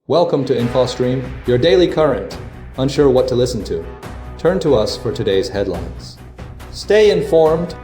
Welcome to InfoStream, your daily current. Unsure what to listen to? Turn to us for today's headlines. Stay informed.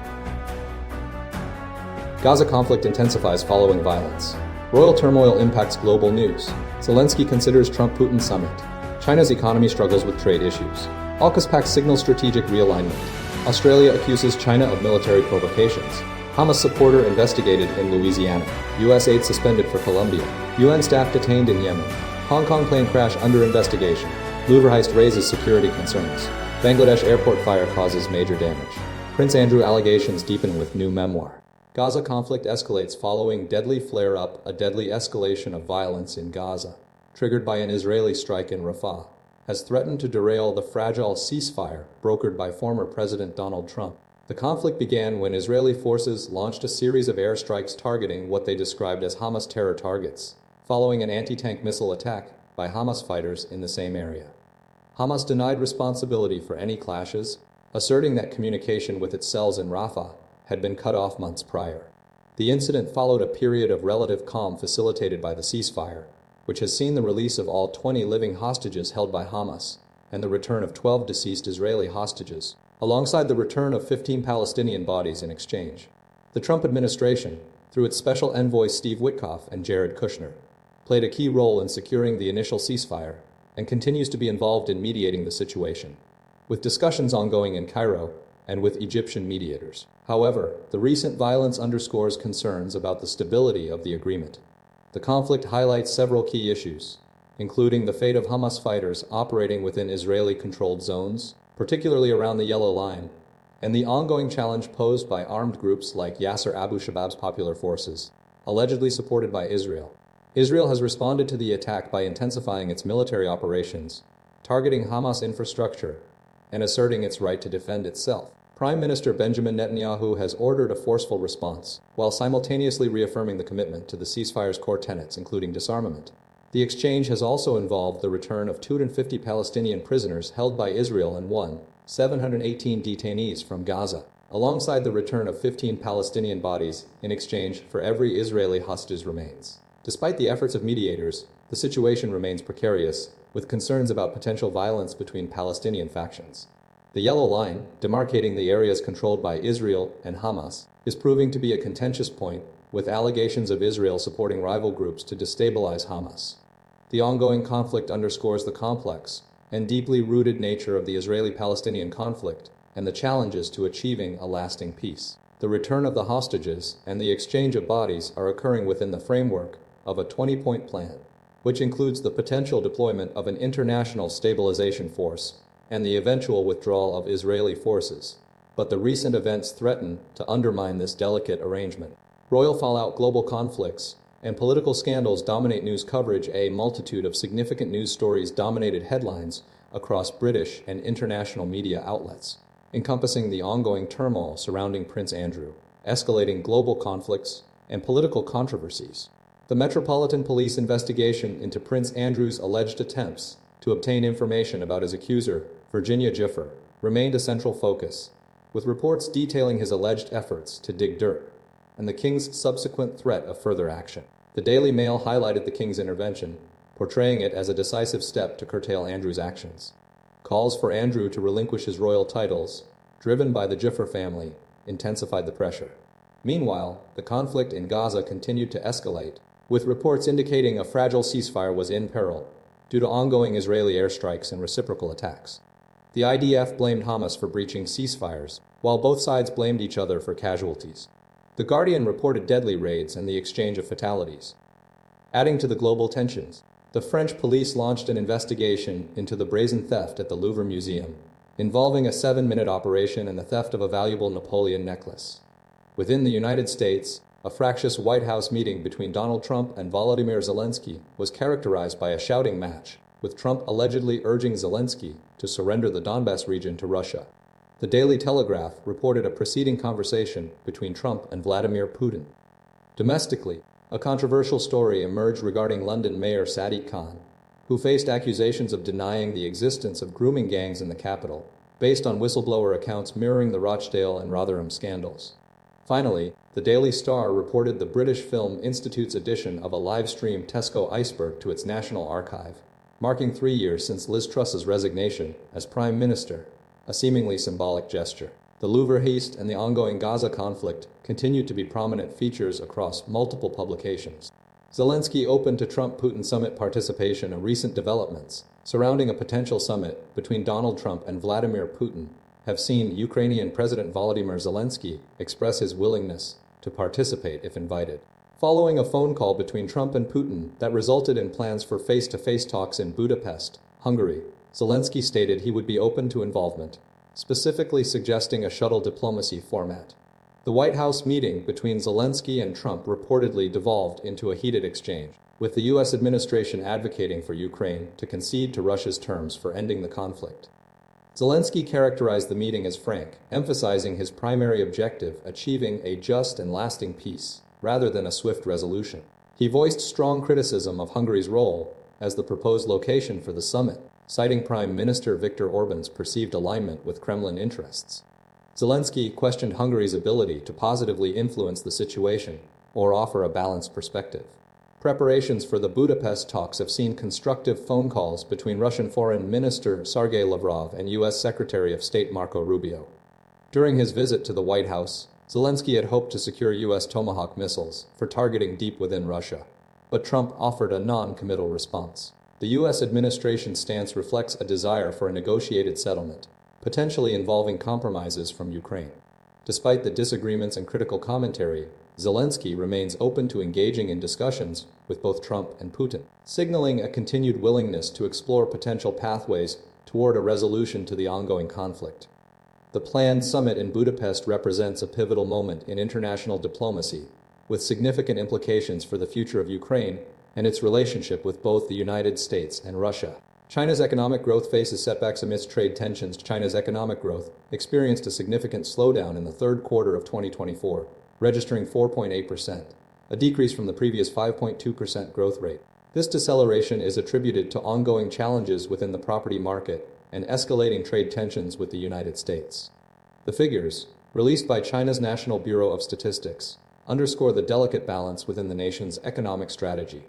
Gaza conflict intensifies following violence. Royal turmoil impacts global news. Zelensky considers Trump-Putin summit. China's economy struggles with trade issues. Aukus Pact signals strategic realignment. Australia accuses China of military provocations. Hamas supporter investigated in Louisiana. U.S. aid suspended for Colombia. UN staff detained in Yemen. Hong Kong plane crash under investigation. Louvre heist raises security concerns. Bangladesh airport fire causes major damage. Prince Andrew allegations deepen with new memoir. Gaza conflict escalates following deadly flare-up, a deadly escalation of violence in Gaza, triggered by an Israeli strike in Rafah, has threatened to derail the fragile ceasefire brokered by former President Donald Trump. The conflict began when Israeli forces launched a series of airstrikes targeting what they described as Hamas terror targets, following an anti-tank missile attack by Hamas fighters in the same area. Hamas denied responsibility for any clashes, asserting that communication with its cells in Rafah had been cut off months prior. The incident followed a period of relative calm facilitated by the ceasefire, which has seen the release of all 20 living hostages held by Hamas and the return of 12 deceased Israeli hostages, alongside the return of 15 Palestinian bodies in exchange. The Trump administration, through its special envoys Steve Witkoff and Jared Kushner, played a key role in securing the initial ceasefire and continues to be involved in mediating the situation, with discussions ongoing in Cairo and with Egyptian mediators. However, the recent violence underscores concerns about the stability of the agreement. The conflict highlights several key issues, including the fate of Hamas fighters operating within Israeli-controlled zones, particularly around the Yellow Line, and the ongoing challenge posed by armed groups like Yasser Abu Shabab's Popular Forces, allegedly supported by Israel. Israel has responded to the attack by intensifying its military operations, targeting Hamas infrastructure, and asserting its right to defend itself. Prime Minister Benjamin Netanyahu has ordered a forceful response, while simultaneously reaffirming the commitment to the ceasefire's core tenets, including disarmament. The exchange has also involved the return of 250 Palestinian prisoners held by Israel and 718 detainees from Gaza, alongside the return of 15 Palestinian bodies in exchange for every Israeli hostage remains. Despite the efforts of mediators, the situation remains precarious, with concerns about potential violence between Palestinian factions. The Yellow Line, demarcating the areas controlled by Israel and Hamas, is proving to be a contentious point, with allegations of Israel supporting rival groups to destabilize Hamas. The ongoing conflict underscores the complex and deeply rooted nature of the Israeli-Palestinian conflict and the challenges to achieving a lasting peace. The return of the hostages and the exchange of bodies are occurring within the framework of a 20-point plan, which includes the potential deployment of an international stabilization force and the eventual withdrawal of Israeli forces. But the recent events threaten to undermine this delicate arrangement. Royal fallout, global conflicts, and political scandals dominate news coverage. A multitude of significant news stories dominated headlines across British and international media outlets, encompassing the ongoing turmoil surrounding Prince Andrew, escalating global conflicts, and political controversies. The Metropolitan Police investigation into Prince Andrew's alleged attempts to obtain information about his accuser, Virginia Giuffre, remained a central focus, with reports detailing his alleged efforts to dig dirt and the King's subsequent threat of further action. The Daily Mail highlighted the King's intervention, portraying it as a decisive step to curtail Andrew's actions. Calls for Andrew to relinquish his royal titles, driven by the Giuffre family, intensified the pressure. Meanwhile, the conflict in Gaza continued to escalate, with reports indicating a fragile ceasefire was in peril due to ongoing Israeli airstrikes and reciprocal attacks. The IDF blamed Hamas for breaching ceasefires, while both sides blamed each other for casualties. The Guardian reported deadly raids and the exchange of fatalities. Adding to the global tensions, the French police launched an investigation into the brazen theft at the Louvre Museum, involving a 7-minute operation and the theft of a valuable Napoleon necklace. Within the United States, a fractious White House meeting between Donald Trump and Volodymyr Zelensky was characterized by a shouting match, with Trump allegedly urging Zelensky to surrender the Donbass region to Russia. The Daily Telegraph reported a preceding conversation between Trump and Vladimir Putin. Domestically, a controversial story emerged regarding London Mayor Sadiq Khan, who faced accusations of denying the existence of grooming gangs in the capital, based on whistleblower accounts mirroring the Rochdale and Rotherham scandals. Finally, the Daily Star reported the British Film Institute's addition of a live-stream Tesco iceberg to its National Archive, marking 3 years since Liz Truss's resignation as Prime Minister, a seemingly symbolic gesture. The Louvre heist and the ongoing Gaza conflict continue to be prominent features across multiple publications. Zelensky open to Trump-Putin summit participation. Recent developments surrounding a potential summit between Donald Trump and Vladimir Putin have seen Ukrainian President Volodymyr Zelensky express his willingness to participate if invited. Following a phone call between Trump and Putin that resulted in plans for face-to-face talks in Budapest, Hungary, Zelensky stated he would be open to involvement, specifically suggesting a shuttle diplomacy format. The White House meeting between Zelensky and Trump reportedly devolved into a heated exchange, with the U.S. administration advocating for Ukraine to concede to Russia's terms for ending the conflict. Zelensky characterized the meeting as frank, emphasizing his primary objective, achieving a just and lasting peace, rather than a swift resolution. He voiced strong criticism of Hungary's role as the proposed location for the summit, citing Prime Minister Viktor Orban's perceived alignment with Kremlin interests. Zelensky questioned Hungary's ability to positively influence the situation or offer a balanced perspective. Preparations for the Budapest talks have seen constructive phone calls between Russian Foreign Minister Sergei Lavrov and U.S. Secretary of State Marco Rubio. During his visit to the White House, Zelensky had hoped to secure U.S. Tomahawk missiles for targeting deep within Russia, but Trump offered a non-committal response. The U.S. administration's stance reflects a desire for a negotiated settlement, potentially involving compromises from Ukraine. Despite the disagreements and critical commentary, Zelensky remains open to engaging in discussions with both Trump and Putin, signaling a continued willingness to explore potential pathways toward a resolution to the ongoing conflict. The planned summit in Budapest represents a pivotal moment in international diplomacy, with significant implications for the future of Ukraine and its relationship with both the United States and Russia. China's economic growth faces setbacks amidst trade tensions. China's economic growth experienced a significant slowdown in the third quarter of 2024, registering 4.8%, a decrease from the previous 5.2% growth rate. This deceleration is attributed to ongoing challenges within the property market and escalating trade tensions with the United States. The figures, released by China's National Bureau of Statistics, underscore the delicate balance within the nation's economic strategy.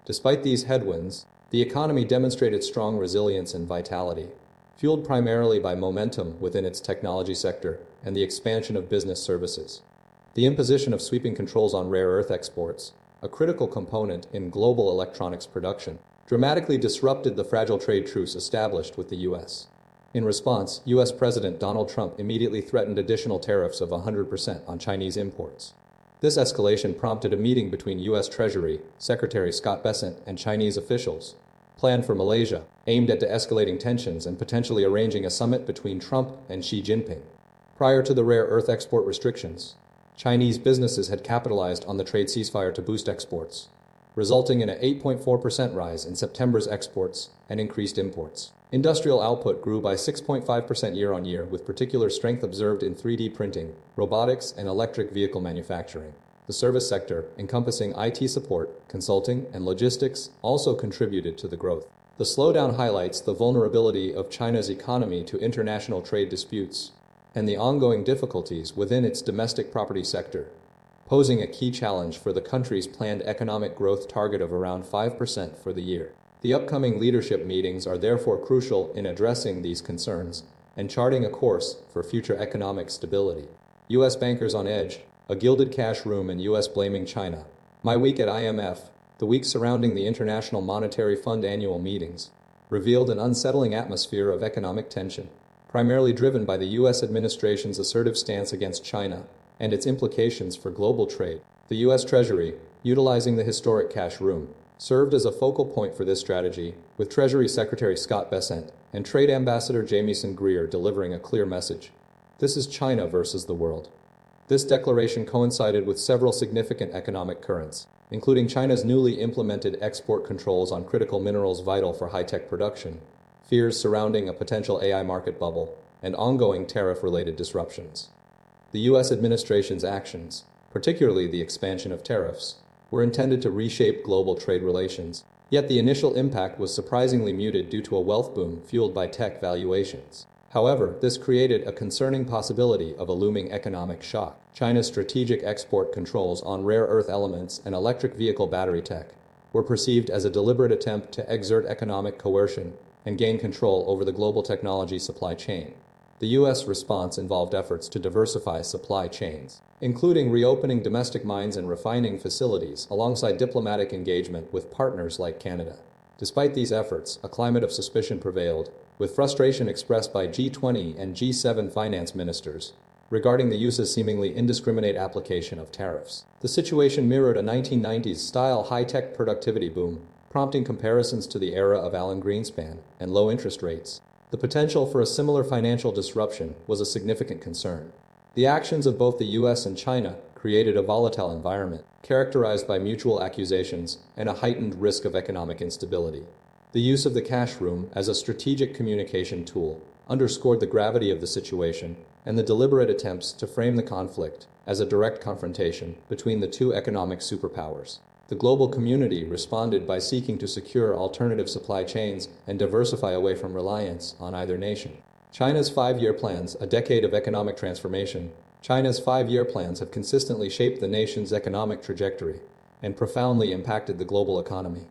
Despite these headwinds, the economy demonstrated strong resilience and vitality, fueled primarily by momentum within its technology sector and the expansion of business services. The imposition of sweeping controls on rare earth exports, a critical component in global electronics production, dramatically disrupted the fragile trade truce established with the U.S. In response, U.S. President Donald Trump immediately threatened additional tariffs of 100% on Chinese imports. This escalation prompted a meeting between U.S. Treasury Secretary Scott Bessent and Chinese officials, planned for Malaysia, aimed at de-escalating tensions and potentially arranging a summit between Trump and Xi Jinping. Prior to the rare earth export restrictions, Chinese businesses had capitalized on the trade ceasefire to boost exports, resulting in an 8.4% rise in September's exports and increased imports. Industrial output grew by 6.5% year-on-year, with particular strength observed in 3D printing, robotics, and electric vehicle manufacturing. The service sector, encompassing IT support, consulting, and logistics, also contributed to the growth. The slowdown highlights the vulnerability of China's economy to international trade disputes and the ongoing difficulties within its domestic property sector, posing a key challenge for the country's planned economic growth target of around 5% for the year. The upcoming leadership meetings are therefore crucial in addressing these concerns and charting a course for future economic stability. U.S. bankers on edge, a gilded cash room and U.S. blaming China. My week at IMF, the week surrounding the International Monetary Fund annual meetings, revealed an unsettling atmosphere of economic tension, primarily driven by the U.S. administration's assertive stance against China and its implications for global trade. The U.S. Treasury, utilizing the historic cash room, served as a focal point for this strategy, with Treasury Secretary Scott Bessent and Trade Ambassador Jamieson Greer delivering a clear message. This is China versus the world. This declaration coincided with several significant economic currents, including China's newly implemented export controls on critical minerals vital for high-tech production, fears surrounding a potential AI market bubble, and ongoing tariff-related disruptions. The U.S. administration's actions, particularly the expansion of tariffs, were intended to reshape global trade relations, yet the initial impact was surprisingly muted due to a wealth boom fueled by tech valuations. However, this created a concerning possibility of a looming economic shock. China's strategic export controls on rare earth elements and electric vehicle battery tech were perceived as a deliberate attempt to exert economic coercion and gain control over the global technology supply chain. The U.S. response involved efforts to diversify supply chains, including reopening domestic mines and refining facilities alongside diplomatic engagement with partners like Canada. Despite these efforts, a climate of suspicion prevailed, with frustration expressed by G20 and G7 finance ministers regarding the US's seemingly indiscriminate application of tariffs. The situation mirrored a 1990s-style high-tech productivity boom, prompting comparisons to the era of Alan Greenspan and low interest rates. The potential for a similar financial disruption was a significant concern. The actions of both the US and China created a volatile environment, characterized by mutual accusations and a heightened risk of economic instability. The use of the cash room as a strategic communication tool underscored the gravity of the situation and the deliberate attempts to frame the conflict as a direct confrontation between the two economic superpowers. The global community responded by seeking to secure alternative supply chains and diversify away from reliance on either nation. China's 5-year plans, a decade of economic transformation. China's 5-year plans have consistently shaped the nation's economic trajectory and profoundly impacted the global economy.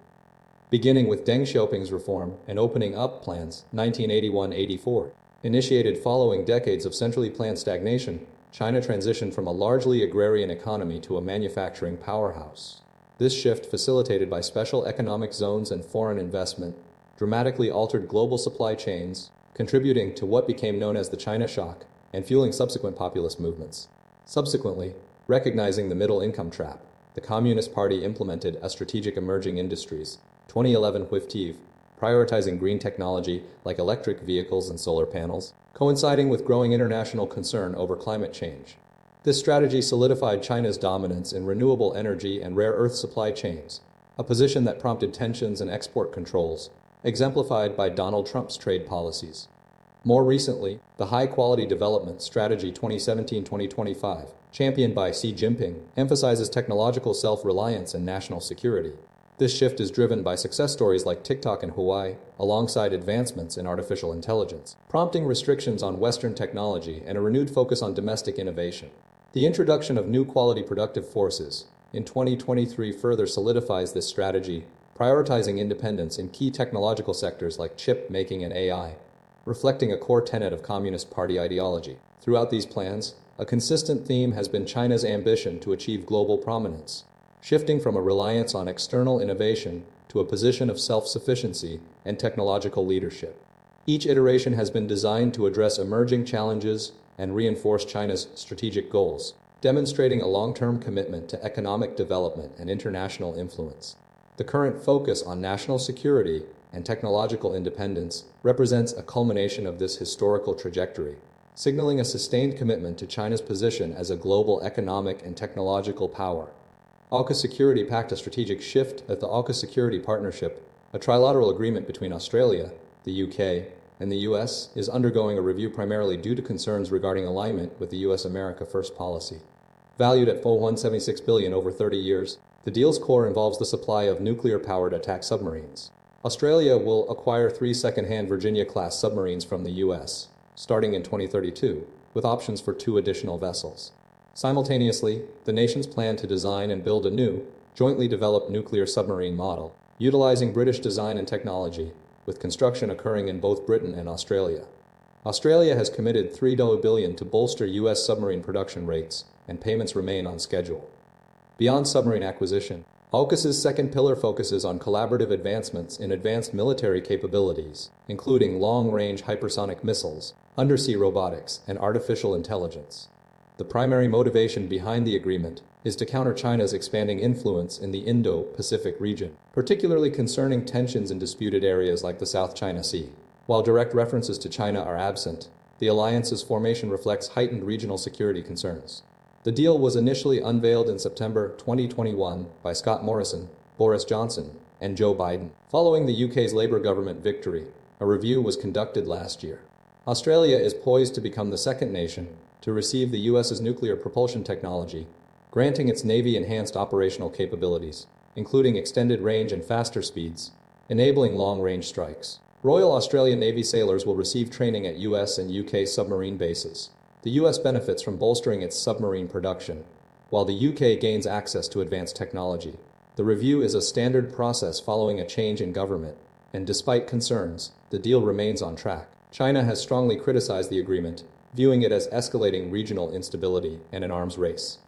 Beginning with Deng Xiaoping's reform and opening up plans, 1981-84, initiated following decades of centrally planned stagnation, China transitioned from a largely agrarian economy to a manufacturing powerhouse. This shift, facilitated by special economic zones and foreign investment, dramatically altered global supply chains, contributing to what became known as the China shock and fueling subsequent populist movements. Subsequently, recognizing the middle income trap, the Communist Party implemented a strategic emerging industries, 2011 WIFTIV, prioritizing green technology like electric vehicles and solar panels, coinciding with growing international concern over climate change. This strategy solidified China's dominance in renewable energy and rare earth supply chains, a position that prompted tensions and export controls, exemplified by Donald Trump's trade policies. More recently, the High-Quality Development Strategy 2017-2025, championed by Xi Jinping, emphasizes technological self-reliance and national security. This shift is driven by success stories like TikTok and Hawaii, alongside advancements in artificial intelligence, prompting restrictions on Western technology and a renewed focus on domestic innovation. The introduction of new quality productive forces in 2023 further solidifies this strategy, prioritizing independence in key technological sectors like chip making and AI, reflecting a core tenet of Communist Party ideology. Throughout these plans, a consistent theme has been China's ambition to achieve global prominence, shifting from a reliance on external innovation to a position of self-sufficiency and technological leadership. Each iteration has been designed to address emerging challenges and reinforce China's strategic goals, demonstrating a long-term commitment to economic development and international influence. The current focus on national security and technological independence represents a culmination of this historical trajectory, signaling a sustained commitment to China's position as a global economic and technological power. Aukus Security Pact, a strategic shift at the Aukus Security Partnership, a trilateral agreement between Australia, the UK, and the US, is undergoing a review primarily due to concerns regarding alignment with the US America First policy. Valued at $176 billion over 30 years, the deal's core involves the supply of nuclear-powered attack submarines. Australia will acquire 3 second-hand Virginia-class submarines from the US, starting in 2032, with options for 2 additional vessels. Simultaneously, the nations plan to design and build a new, jointly developed nuclear submarine model, utilizing British design and technology, with construction occurring in both Britain and Australia. Australia has committed $3 billion to bolster US submarine production rates, and payments remain on schedule. Beyond submarine acquisition, Aukus's second pillar focuses on collaborative advancements in advanced military capabilities, including long-range hypersonic missiles, undersea robotics, and artificial intelligence. The primary motivation behind the agreement is to counter China's expanding influence in the Indo-Pacific region, particularly concerning tensions in disputed areas like the South China Sea. While direct references to China are absent, the alliance's formation reflects heightened regional security concerns. The deal was initially unveiled in September 2021 by Scott Morrison, Boris Johnson, and Joe Biden. Following the UK's Labour government victory, a review was conducted last year. Australia is poised to become the second nation to receive the US's nuclear propulsion technology, granting its Navy enhanced operational capabilities, including extended range and faster speeds, enabling long-range strikes. Royal Australian Navy sailors will receive training at US and UK submarine bases. The US benefits from bolstering its submarine production, while the UK gains access to advanced technology. The review is a standard process following a change in government, and despite concerns, the deal remains on track. China has strongly criticized the agreement, viewing it as escalating regional instability and an arms race.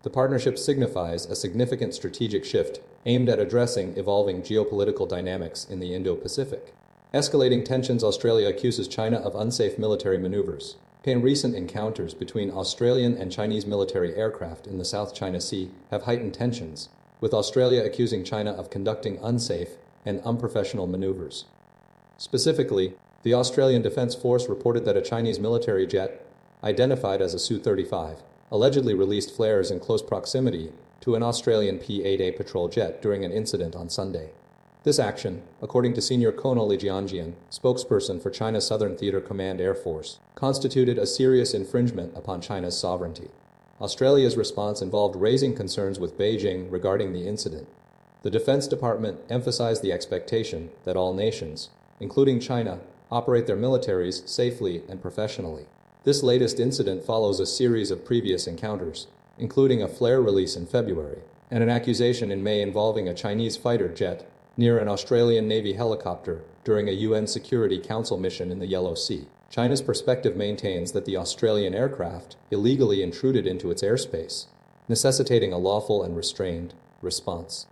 The partnership signifies a significant strategic shift aimed at addressing evolving geopolitical dynamics in the Indo-Pacific. Escalating tensions. Australia accuses China of unsafe military maneuvers. Recent encounters between Australian and Chinese military aircraft in the South China Sea have heightened tensions, with Australia accusing China of conducting unsafe and unprofessional maneuvers. Specifically, the Australian Defence Force reported that a Chinese military jet, identified as a Su-35, allegedly released flares in close proximity to an Australian P-8A patrol jet during an incident on Sunday. This action, according to Senior Colonel Li Jianjian, spokesperson for China's Southern Theater Command Air Force, constituted a serious infringement upon China's sovereignty. Australia's response involved raising concerns with Beijing regarding the incident. The Defense Department emphasized the expectation that all nations, including China, operate their militaries safely and professionally. This latest incident follows a series of previous encounters, including a flare release in February, and an accusation in May involving a Chinese fighter jet near an Australian Navy helicopter during a UN Security Council mission in the Yellow Sea. China's perspective maintains that the Australian aircraft illegally intruded into its airspace, necessitating a lawful and restrained response.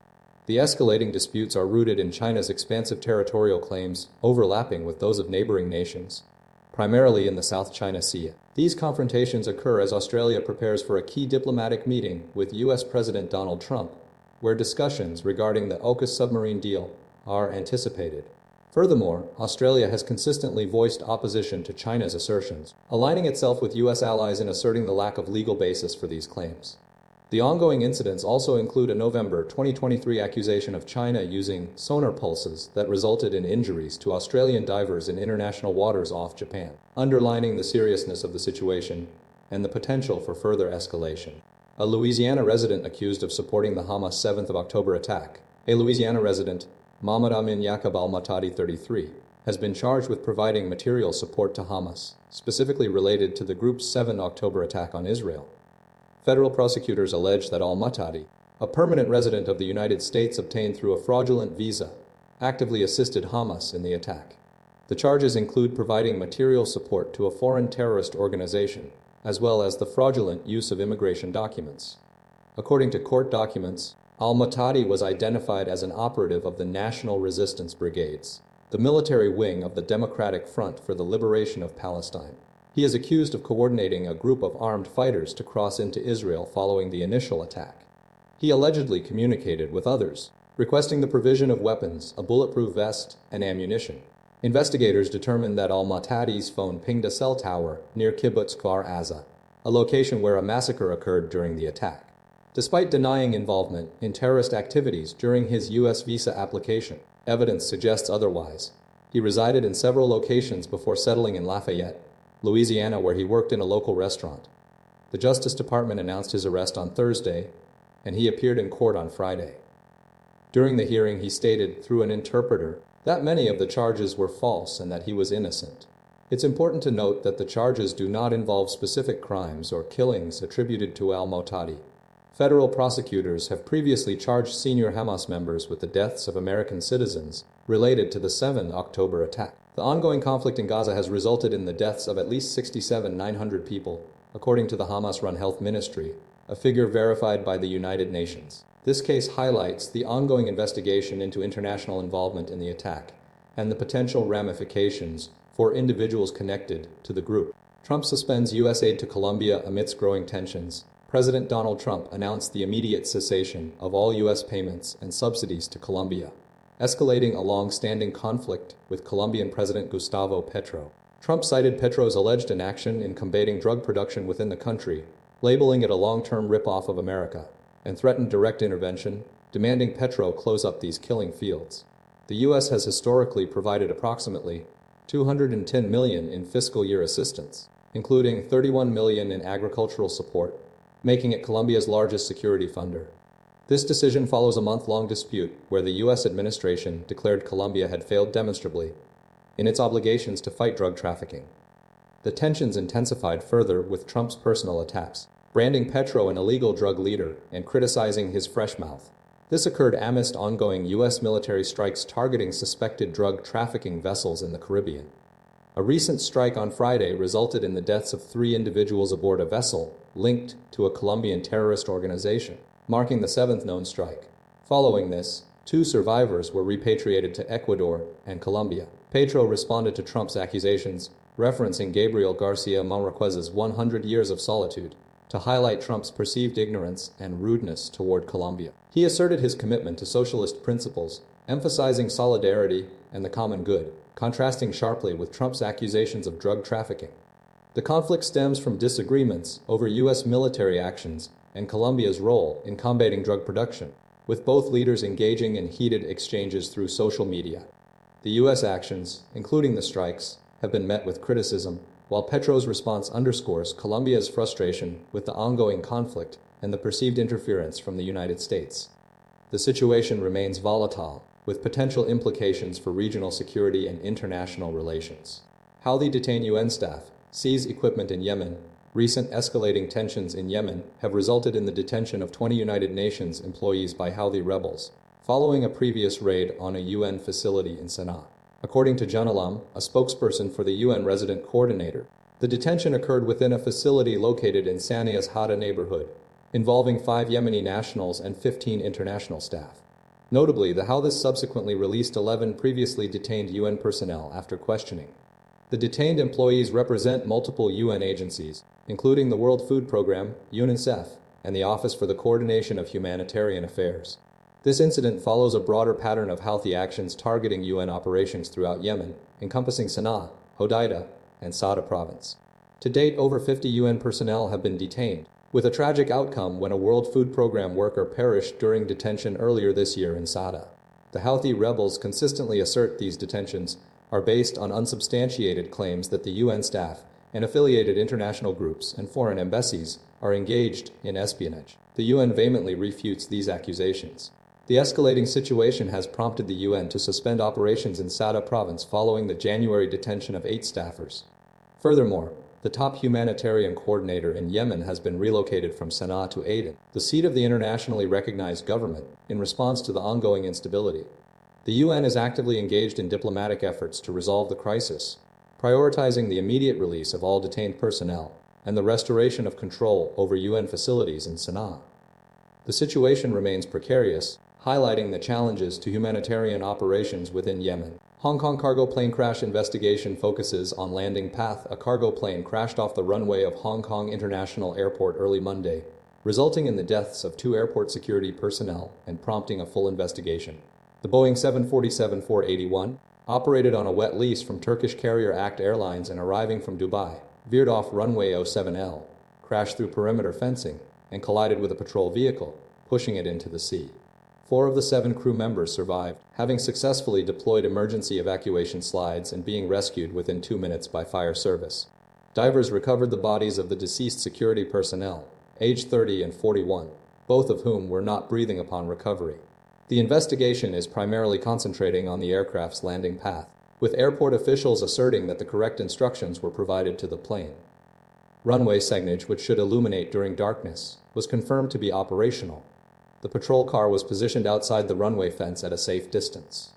The escalating disputes are rooted in China's expansive territorial claims overlapping with those of neighboring nations, primarily in the South China Sea. These confrontations occur as Australia prepares for a key diplomatic meeting with US President Donald Trump, where discussions regarding the Aukus submarine deal are anticipated. Furthermore, Australia has consistently voiced opposition to China's assertions, aligning itself with US allies in asserting the lack of legal basis for these claims. The ongoing incidents also include a November 2023 accusation of China using sonar pulses that resulted in injuries to Australian divers in international waters off Japan, underlining the seriousness of the situation and the potential for further escalation. A Louisiana resident accused of supporting the Hamas 7th of October attack, a Louisiana resident, Mahmoud Amin Yaqub al-Matadi 33, has been charged with providing material support to Hamas, specifically related to the group's 7 October attack on Israel. Federal prosecutors allege that al-Matadi, a permanent resident of the United States obtained through a fraudulent visa, actively assisted Hamas in the attack. The charges include providing material support to a foreign terrorist organization, as well as the fraudulent use of immigration documents. According to court documents, al-Matadi was identified as an operative of the National Resistance Brigades, the military wing of the Democratic Front for the Liberation of Palestine. He is accused of coordinating a group of armed fighters to cross into Israel following the initial attack. He allegedly communicated with others, requesting the provision of weapons, a bulletproof vest, and ammunition. Investigators determined that al-Matadi's phone pinged a cell tower near Kibbutz Kfar Aza, a location where a massacre occurred during the attack. Despite denying involvement in terrorist activities during his U.S. visa application, evidence suggests otherwise. He resided in several locations before settling in Lafayette, Louisiana, where he worked in a local restaurant. The Justice Department announced his arrest on Thursday, and he appeared in court on Friday. During the hearing, he stated, through an interpreter, that many of the charges were false and that he was innocent. It's important to note that the charges do not involve specific crimes or killings attributed to al-Matadi. Federal prosecutors have previously charged senior Hamas members with the deaths of American citizens related to the 7 October attack. The ongoing conflict in Gaza has resulted in the deaths of at least 67,900 people, according to the Hamas-run Health Ministry, a figure verified by the United Nations. This case highlights the ongoing investigation into international involvement in the attack and the potential ramifications for individuals connected to the group. Trump suspends U.S. aid to Colombia amidst growing tensions. President Donald Trump announced the immediate cessation of all U.S. payments and subsidies to Colombia, escalating a long-standing conflict with Colombian President Gustavo Petro. Trump cited Petro's alleged inaction in combating drug production within the country, labeling it a long-term rip-off of America, and threatened direct intervention, demanding Petro close up these killing fields. The U.S. has historically provided approximately $210 million in fiscal year assistance, including $31 million in agricultural support, making it Colombia's largest security funder. This decision follows a month-long dispute where the U.S. administration declared Colombia had failed demonstrably in its obligations to fight drug trafficking. The tensions intensified further with Trump's personal attacks, branding Petro an illegal drug leader and criticizing his fresh mouth. This occurred amidst ongoing U.S. military strikes targeting suspected drug trafficking vessels in the Caribbean. A recent strike on Friday resulted in the deaths of 3 individuals aboard a vessel linked to a Colombian terrorist organization, marking the 7th known strike. Following this, 2 survivors were repatriated to Ecuador and Colombia. Petro responded to Trump's accusations, referencing Gabriel Garcia Marquez's 100 Years of Solitude, to highlight Trump's perceived ignorance and rudeness toward Colombia. He asserted his commitment to socialist principles, emphasizing solidarity and the common good, contrasting sharply with Trump's accusations of drug trafficking. The conflict stems from disagreements over U.S. military actions and Colombia's role in combating drug production, with both leaders engaging in heated exchanges through social media. The U.S. actions, including the strikes, have been met with criticism, while Petro's response underscores Colombia's frustration with the ongoing conflict and the perceived interference from the United States. The situation remains volatile, with potential implications for regional security and international relations. Houthi detain UN staff, seize equipment in Yemen. Recent escalating tensions in Yemen have resulted in the detention of 20 United Nations employees by Houthi rebels, following a previous raid on a UN facility in Sana'a. According to Janalam, a spokesperson for the UN resident coordinator, the detention occurred within a facility located in Sana's Hada neighborhood, involving 5 Yemeni nationals and 15 international staff. Notably, the Houthis subsequently released 11 previously detained UN personnel after questioning. The detained employees represent multiple UN agencies, including the World Food Programme, Unsafe, and the Office for the Coordination of Humanitarian Affairs. This incident follows a broader pattern of Houthi actions targeting UN operations throughout Yemen, encompassing Sana'a, Hodeidah, and Sada province. To date, over 50 UN personnel have been detained, with a tragic outcome when a World Food Programme worker perished during detention earlier this year in Sada. The Houthi rebels consistently assert these detentions are based on unsubstantiated claims that the UN staff and affiliated international groups and foreign embassies are engaged in espionage. The UN vehemently refutes these accusations. The escalating situation has prompted the UN to suspend operations in Sada province following the January detention of 8 staffers. Furthermore, the top humanitarian coordinator in Yemen has been relocated from Sana'a to Aden, the seat of the internationally recognized government, in response to the ongoing instability. The UN is actively engaged in diplomatic efforts to resolve the crisis, prioritizing the immediate release of all detained personnel and the restoration of control over UN facilities in Sana'a. The situation remains precarious, highlighting the challenges to humanitarian operations within Yemen. Hong Kong cargo plane crash investigation focuses on landing path. A cargo plane crashed off the runway of Hong Kong International Airport early Monday, resulting in the deaths of 2 airport security personnel and prompting a full investigation. The Boeing 747-481, operated on a wet lease from Turkish carrier Act Airlines and arriving from Dubai, veered off runway 07L, crashed through perimeter fencing, and collided with a patrol vehicle, pushing it into the sea. 4 of the 7 crew members survived, having successfully deployed emergency evacuation slides and being rescued within 2 minutes by fire service. Divers recovered the bodies of the deceased security personnel, aged 30 and 41, both of whom were not breathing upon recovery. The investigation is primarily concentrating on the aircraft's landing path, with airport officials asserting that the correct instructions were provided to the plane. Runway signage, which should illuminate during darkness, was confirmed to be operational. The patrol car was positioned outside the runway fence at a safe distance.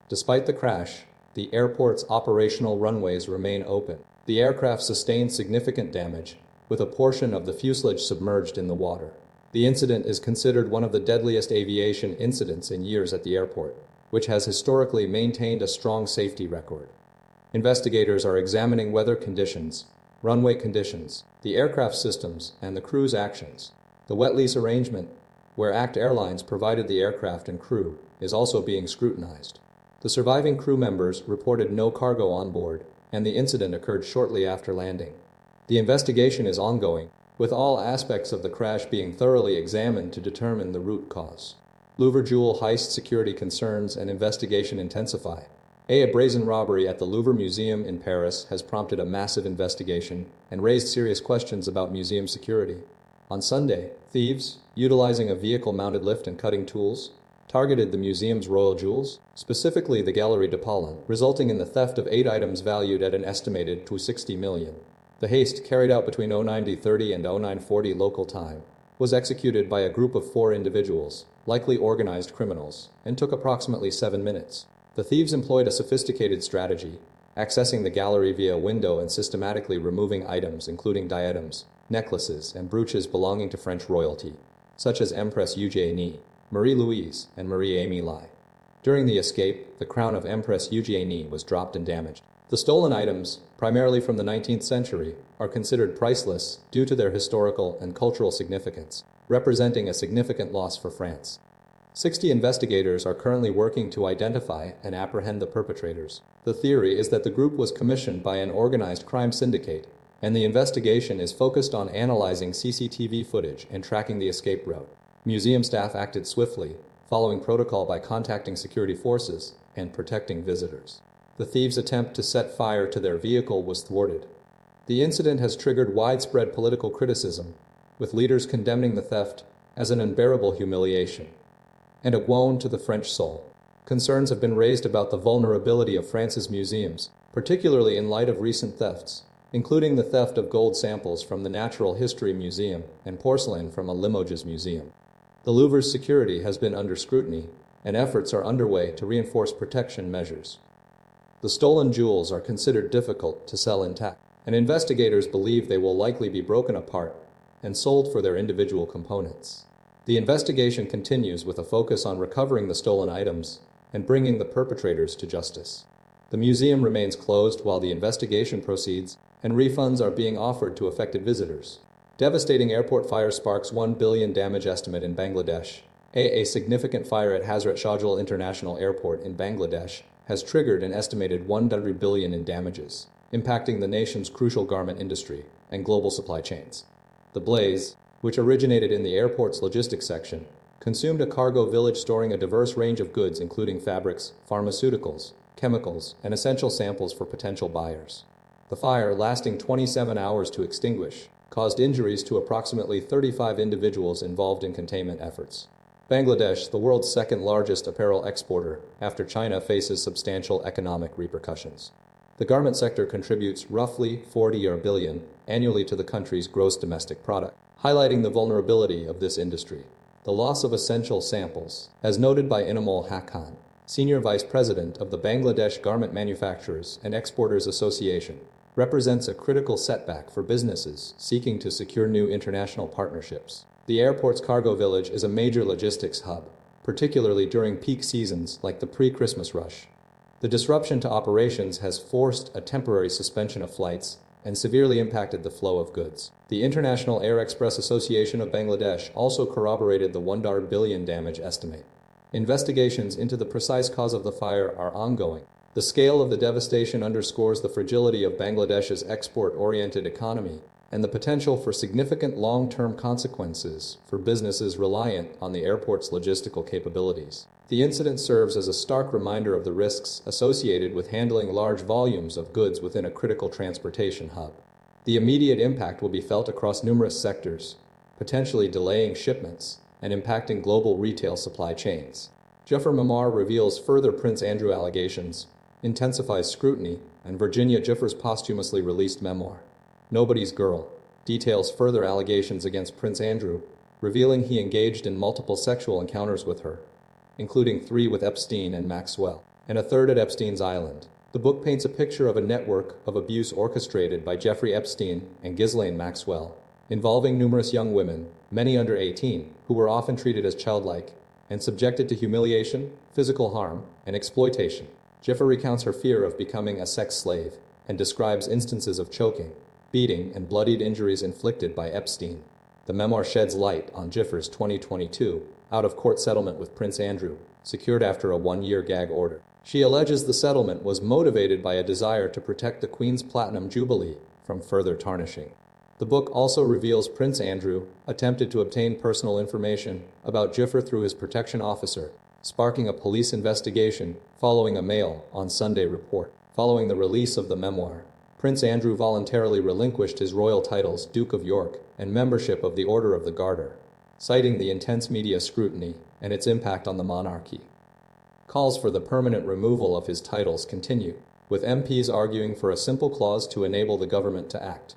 Despite the crash, the airport's operational runways remain open. The aircraft sustained significant damage, with a portion of the fuselage submerged in the water. The incident is considered one of the deadliest aviation incidents in years at the airport, which has historically maintained a strong safety record. Investigators are examining weather conditions, runway conditions, the aircraft systems, and the crew's actions. The wet lease arrangement, where Act Airlines provided the aircraft and crew, is also being scrutinized. The surviving crew members reported no cargo on board, and the incident occurred shortly after landing. The investigation is ongoing, with all aspects of the crash being thoroughly examined to determine the root cause. Louvre jewel heist security concerns and investigation intensify. A brazen robbery at the Louvre Museum in Paris has prompted a massive investigation and raised serious questions about museum security. On Sunday, thieves, utilizing a vehicle-mounted lift and cutting tools, targeted the museum's royal jewels, specifically the Galerie de Pollen, resulting in the theft of 8 items valued at an estimated $260 million. The heist, carried out between 09:30 and 09:40 local time, was executed by a group of 4 individuals, likely organized criminals, and took approximately 7 minutes. The thieves employed a sophisticated strategy, accessing the gallery via a window and systematically removing items including diadems, necklaces, and brooches belonging to French royalty, such as Empress Eugénie, Marie-Louise, and Marie-Aimée Lai. During the escape, the crown of Empress Eugénie was dropped and damaged. The stolen items, primarily from the 19th century, are considered priceless due to their historical and cultural significance, representing a significant loss for France. 60 investigators are currently working to identify and apprehend the perpetrators. The theory is that the group was commissioned by an organized crime syndicate, and the investigation is focused on analyzing CCTV footage and tracking the escape route. Museum staff acted swiftly, following protocol by contacting security forces and protecting visitors. The thieves' attempt to set fire to their vehicle was thwarted. The incident has triggered widespread political criticism, with leaders condemning the theft as an unbearable humiliation and a wound to the French soul. Concerns have been raised about the vulnerability of France's museums, particularly in light of recent thefts, including the theft of gold samples from the Natural History Museum and porcelain from a Limoges museum. The Louvre's security has been under scrutiny, and efforts are underway to reinforce protection measures. The stolen jewels are considered difficult to sell intact, and investigators believe they will likely be broken apart and sold for their individual components. The investigation continues with a focus on recovering the stolen items and bringing the perpetrators to justice. The museum remains closed while the investigation proceeds, and refunds are being offered to affected visitors. Devastating airport fire sparks $1 billion damage estimate in Bangladesh. A significant fire at Hazrat Shahjalal International Airport in Bangladesh has triggered an estimated $100 billion in damages, impacting the nation's crucial garment industry and global supply chains. The blaze, which originated in the airport's logistics section, consumed a cargo village storing a diverse range of goods including fabrics, pharmaceuticals, chemicals, and essential samples for potential buyers. The fire, lasting 27 hours to extinguish, caused injuries to approximately 35 individuals involved in containment efforts. Bangladesh, the world's second-largest apparel exporter after China, faces substantial economic repercussions. The garment sector contributes roughly $40 billion annually to the country's gross domestic product, highlighting the vulnerability of this industry. The loss of essential samples, as noted by Inamul Haqqan, Senior Vice President of the Bangladesh Garment Manufacturers and Exporters Association, represents a critical setback for businesses seeking to secure new international partnerships. The airport's cargo village is a major logistics hub, particularly during peak seasons like the pre-Christmas rush. The disruption to operations has forced a temporary suspension of flights and severely impacted the flow of goods. The International Air Express Association of Bangladesh also corroborated the $1 billion damage estimate. Investigations into the precise cause of the fire are ongoing. The scale of the devastation underscores the fragility of Bangladesh's export-oriented economy and the potential for significant long-term consequences for businesses reliant on the airport's logistical capabilities. The incident serves as a stark reminder of the risks associated with handling large volumes of goods within a critical transportation hub. The immediate impact will be felt across numerous sectors, potentially delaying shipments and impacting global retail supply chains. Giuffre Memoir reveals further Prince Andrew allegations, Intensifies Scrutiny, and Virginia Giuffre's posthumously released memoir, Nobody's Girl, details further allegations against Prince Andrew, revealing he engaged in multiple sexual encounters with her, including 3 with Epstein and Maxwell, and a 3rd at Epstein's Island. The book paints a picture of a network of abuse orchestrated by Jeffrey Epstein and Ghislaine Maxwell, involving numerous young women, many under 18, who were often treated as childlike and subjected to humiliation, physical harm, and exploitation. Giuffre recounts her fear of becoming a sex slave and describes instances of choking, beating, and bloodied injuries inflicted by Epstein. The memoir sheds light on Giuffre's 2022 out-of-court settlement with Prince Andrew, secured after a 1-year gag order. She alleges the settlement was motivated by a desire to protect the Queen's Platinum Jubilee from further tarnishing. The book also reveals Prince Andrew attempted to obtain personal information about Giuffre through his protection officer, sparking a police investigation following a Mail on Sunday report. Following the release of the memoir, Prince Andrew voluntarily relinquished his royal titles Duke of York and membership of the Order of the Garter. citing the intense media scrutiny and its impact on the monarchy. Calls for the permanent removal of his titles continue, with MPs arguing for a simple clause to enable the government to act.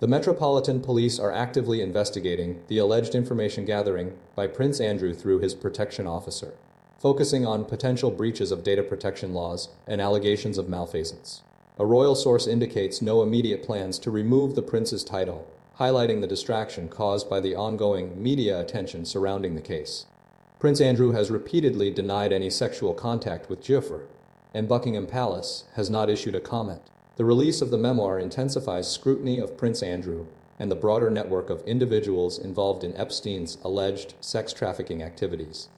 The Metropolitan Police are actively investigating the alleged information gathering by Prince Andrew through his protection officer, focusing on potential breaches of data protection laws and allegations of malfeasance. A royal source indicates no immediate plans to remove the prince's title, highlighting the distraction caused by the ongoing media attention surrounding the case. Prince Andrew has repeatedly denied any sexual contact with Giuffre, and Buckingham Palace has not issued a comment. The release of the memoir intensifies scrutiny of Prince Andrew and the broader network of individuals involved in Epstein's alleged sex trafficking activities.